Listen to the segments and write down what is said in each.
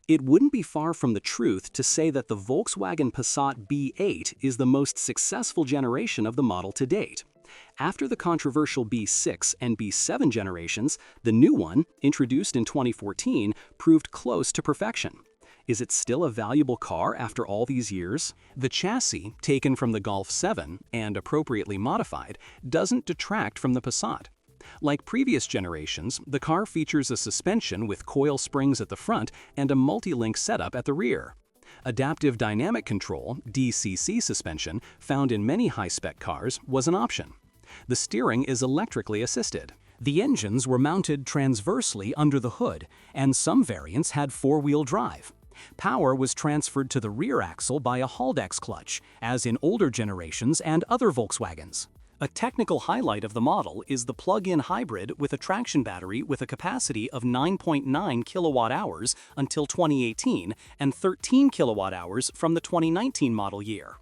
It wouldn't be far from the truth to say that the Volkswagen Passat B8 is the most successful generation of the model to date. After the controversial B6 and B7 generations, the new one, introduced in 2014, proved close to perfection. Is it still a valuable car after all these years? The chassis, taken from the Golf 7 and appropriately modified, doesn't detract from the Passat. Like previous generations, the car features a suspension with coil springs at the front and a multi-link setup at the rear. Adaptive Dynamic Control (DCC) suspension, found in many high-spec cars, was an option. The steering is electrically assisted. The engines were mounted transversely under the hood, and some variants had four-wheel drive. Power was transferred to the rear axle by a Haldex clutch, as in older generations and other Volkswagens. A technical highlight of the model is the plug-in hybrid with a traction battery with a capacity of 9.9 kilowatt-hours until 2018 and 13 kilowatt-hours from the 2019 model year.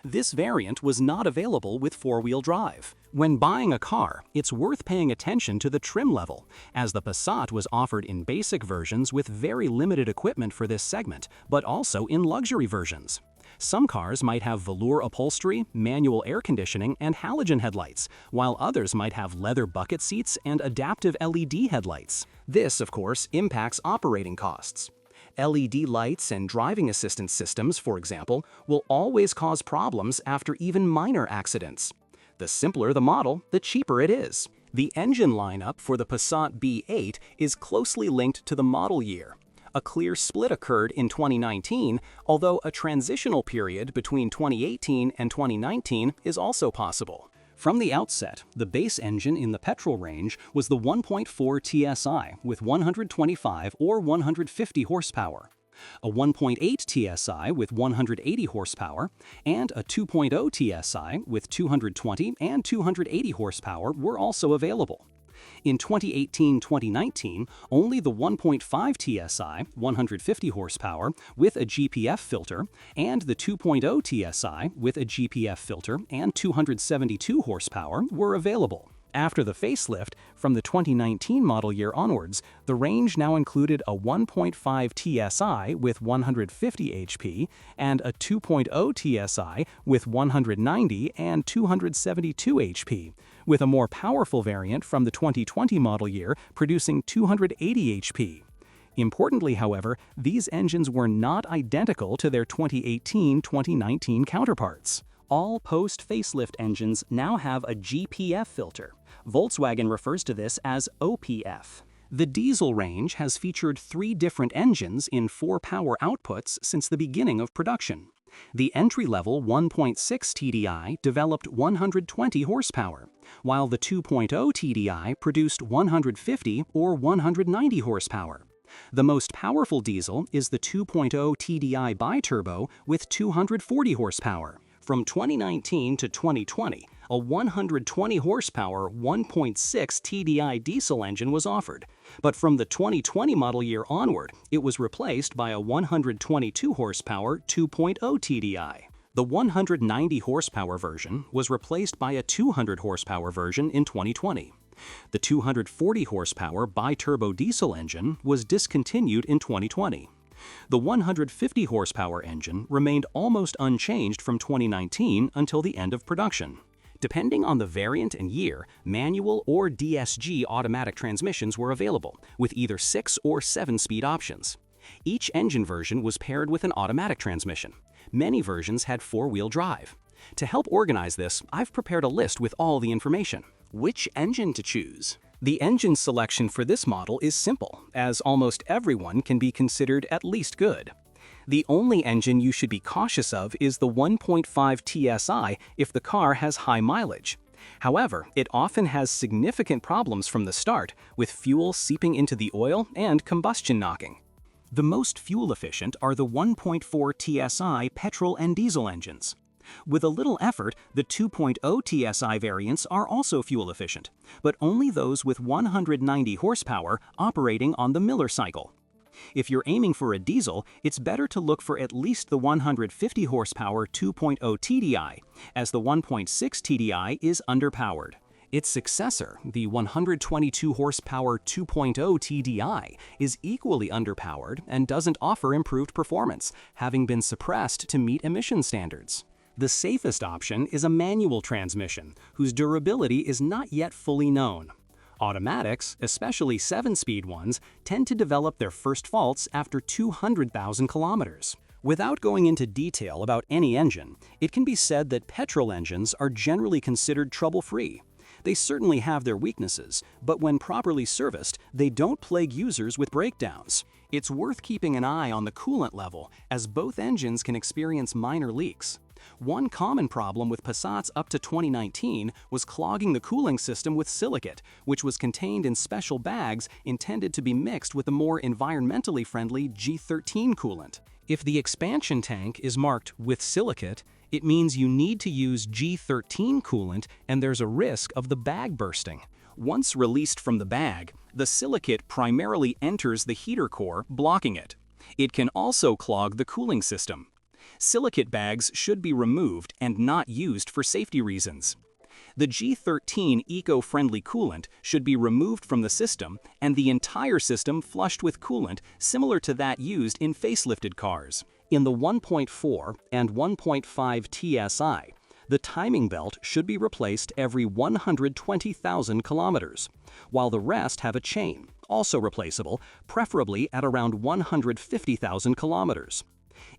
This variant was not available with four-wheel drive. When buying a car, it's worth paying attention to the trim level, as the Passat was offered in basic versions with very limited equipment for this segment, but also in luxury versions. Some cars might have velour upholstery, manual air conditioning, and halogen headlights, while others might have leather bucket seats and adaptive LED headlights. This, of course, impacts operating costs. LED lights and driving assistance systems, for example, will always cause problems after even minor accidents. The simpler the model, the cheaper it is. The engine lineup for the Passat B8 is closely linked to the model year. A clear split occurred in 2019, although a transitional period between 2018 and 2019 is also possible. From the outset, the base engine in the petrol range was the 1.4 TSI with 125 or 150 horsepower, a 1.8 TSI with 180 horsepower, and a 2.0 TSI with 220 and 280 horsepower were also available. In 2018-2019, only the 1.5 TSI, 150 horsepower, with a GPF filter, and the 2.0 TSI with a GPF filter and 272 horsepower were available. After the facelift, from the 2019 model year onwards, the range now included a 1.5 TSI with 150 HP and a 2.0 TSI with 190 and 272 HP, with a more powerful variant from the 2020 model year producing 280 HP. Importantly, however, these engines were not identical to their 2018-2019 counterparts. All post-facelift engines now have a GPF filter. Volkswagen refers to this as OPF. The diesel range has featured 3 different engines in 4 power outputs since the beginning of production. The entry-level 1.6 TDI developed 120 horsepower, while the 2.0 TDI produced 150 or 190 horsepower. The most powerful diesel is the 2.0 TDI biturbo with 240 horsepower. From 2019 to 2020, a 120 horsepower 1.6 TDI diesel engine was offered, but from the 2020 model year onward, it was replaced by a 122 horsepower 2.0 TDI. The 190 horsepower version was replaced by a 200 horsepower version in 2020. The 240 horsepower biturbo diesel engine was discontinued in 2020. The 150 horsepower engine remained almost unchanged from 2019 until the end of production. Depending on the variant and year, manual or DSG automatic transmissions were available, with either 6 or 7-speed options. Each engine version was paired with an automatic transmission. Many versions had 4-wheel drive. To help organize this, I've prepared a list with all the information. Which engine to choose? The engine selection for this model is simple, as almost everyone can be considered at least good. The only engine you should be cautious of is the 1.5 TSI if the car has high mileage. However, it often has significant problems from the start, with fuel seeping into the oil and combustion knocking. The most fuel efficient are the 1.4 TSI petrol and diesel engines. With a little effort, the 2.0 TSI variants are also fuel efficient, but only those with 190 horsepower operating on the Miller cycle. If you're aiming for a diesel, it's better to look for at least the 150 horsepower 2.0 TDI, as the 1.6 TDI is underpowered. Its successor, the 122 horsepower 2.0 TDI, is equally underpowered and doesn't offer improved performance, having been suppressed to meet emission standards. The safest option is a manual transmission, whose durability is not yet fully known. Automatics, especially 7-speed ones, tend to develop their first faults after 200,000 kilometers. Without going into detail about any engine, it can be said that petrol engines are generally considered trouble-free. They certainly have their weaknesses, but when properly serviced, they don't plague users with breakdowns. It's worth keeping an eye on the coolant level, as both engines can experience minor leaks. One common problem with Passats up to 2019 was clogging the cooling system with silicate, which was contained in special bags intended to be mixed with the more environmentally friendly G13 coolant. If the expansion tank is marked with silicate, it means you need to use G13 coolant and there's a risk of the bag bursting. Once released from the bag, the silicate primarily enters the heater core, blocking it. It can also clog the cooling system. Silicate bags should be removed and not used for safety reasons. The G13 eco-friendly coolant should be removed from the system and the entire system flushed with coolant similar to that used in facelifted cars. In the 1.4 and 1.5 TSI, the timing belt should be replaced every 120,000 kilometers, while the rest have a chain, also replaceable, preferably at around 150,000 kilometers.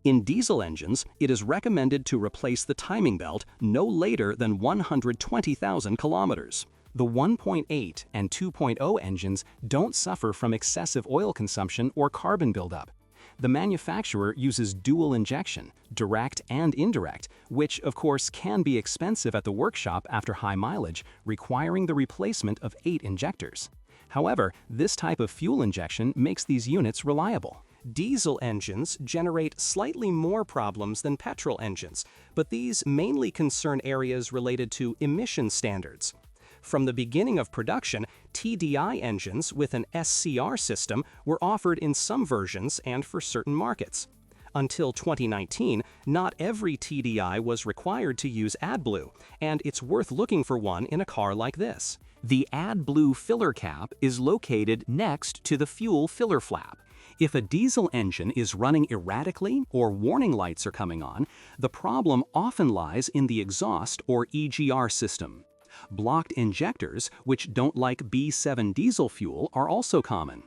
In diesel engines, it is recommended to replace the timing belt no later than 120,000 kilometers. The 1.8 and 2.0 engines don't suffer from excessive oil consumption or carbon buildup. The manufacturer uses dual injection, direct and indirect, which of course can be expensive at the workshop after high mileage, requiring the replacement of 8 injectors. However, this type of fuel injection makes these units reliable. Diesel engines generate slightly more problems than petrol engines, but these mainly concern areas related to emission standards. From the beginning of production, TDI engines with an SCR system were offered in some versions and for certain markets. Until 2019, not every TDI was required to use AdBlue, and it's worth looking for one in a car like this. The AdBlue filler cap is located next to the fuel filler flap. If a diesel engine is running erratically or warning lights are coming on, the problem often lies in the exhaust or EGR system. Blocked injectors, which don't like B7 diesel fuel, are also common.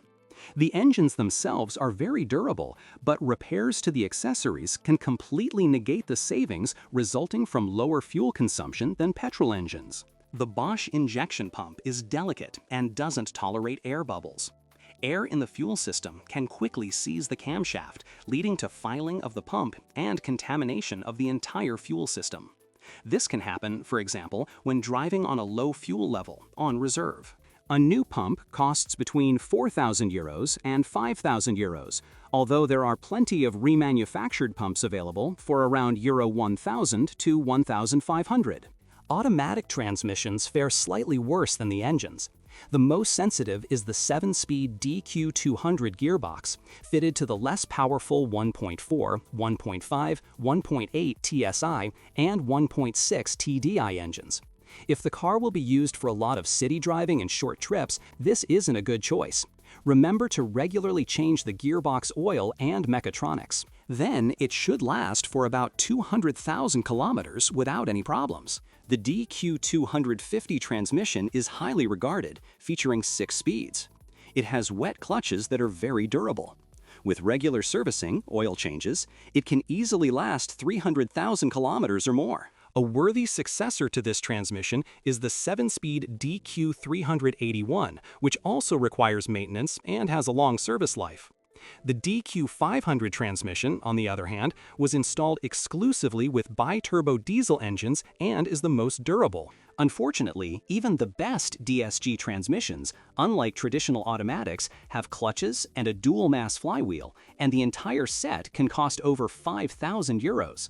The engines themselves are very durable, but repairs to the accessories can completely negate the savings resulting from lower fuel consumption than petrol engines. The Bosch injection pump is delicate and doesn't tolerate air bubbles. Air in the fuel system can quickly seize the camshaft, leading to filing of the pump and contamination of the entire fuel system. This can happen, for example, when driving on a low fuel level, on reserve. A new pump costs between €4,000 and €5,000, although there are plenty of remanufactured pumps available for around €1,000 to €1,500. Automatic transmissions fare slightly worse than the engines. The most sensitive is the 7-speed DQ200 gearbox, fitted to the less powerful 1.4, 1.5, 1.8 TSI, and 1.6 TDI engines. If the car will be used for a lot of city driving and short trips, this isn't a good choice. Remember to regularly change the gearbox oil and mechatronics. Then it should last for about 200,000 kilometers without any problems. The DQ250 transmission is highly regarded, featuring 6 speeds. It has wet clutches that are very durable. With regular servicing, oil changes, it can easily last 300,000 kilometers or more. A worthy successor to this transmission is the 7-speed DQ381, which also requires maintenance and has a long service life. The DQ500 transmission, on the other hand, was installed exclusively with bi-turbo diesel engines and is the most durable. Unfortunately, even the best DSG transmissions, unlike traditional automatics, have clutches and a dual-mass flywheel, and the entire set can cost over €5,000.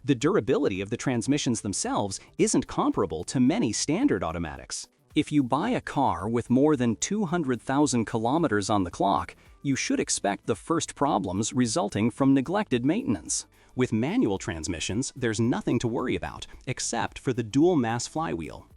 The durability of the transmissions themselves isn't comparable to many standard automatics. If you buy a car with more than 200,000 kilometers on the clock, you should expect the first problems resulting from neglected maintenance. With manual transmissions, there's nothing to worry about, except for the dual-mass flywheel.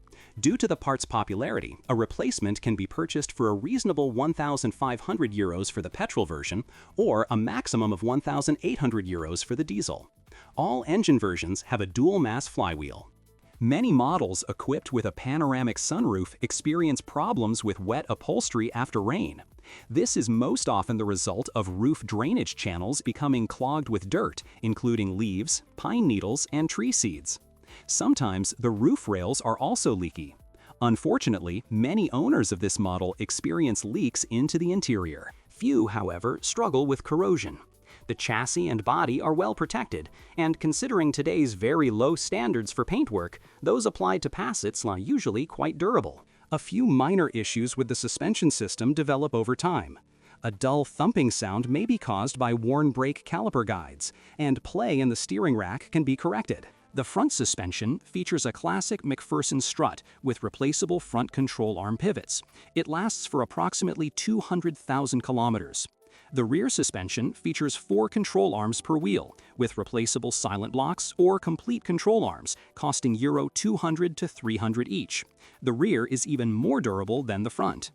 Due to the part's popularity, a replacement can be purchased for a reasonable €1,500 for the petrol version or a maximum of €1,800 for the diesel. All engine versions have a dual-mass flywheel. Many models equipped with a panoramic sunroof experience problems with wet upholstery after rain. This is most often the result of roof drainage channels becoming clogged with dirt, including leaves, pine needles, and tree seeds. Sometimes the roof rails are also leaky. Unfortunately, many owners of this model experience leaks into the interior. Few, however, struggle with corrosion. The chassis and body are well protected, and considering today's very low standards for paintwork, those applied to Passats are usually quite durable. A few minor issues with the suspension system develop over time. A dull thumping sound may be caused by worn brake caliper guides, and play in the steering rack can be corrected. The front suspension features a classic McPherson strut with replaceable front control arm pivots. It lasts for approximately 200,000 kilometers. The rear suspension features 4 control arms per wheel, with replaceable silent blocks or complete control arms, costing Euro 200 to 300 each. The rear is even more durable than the front.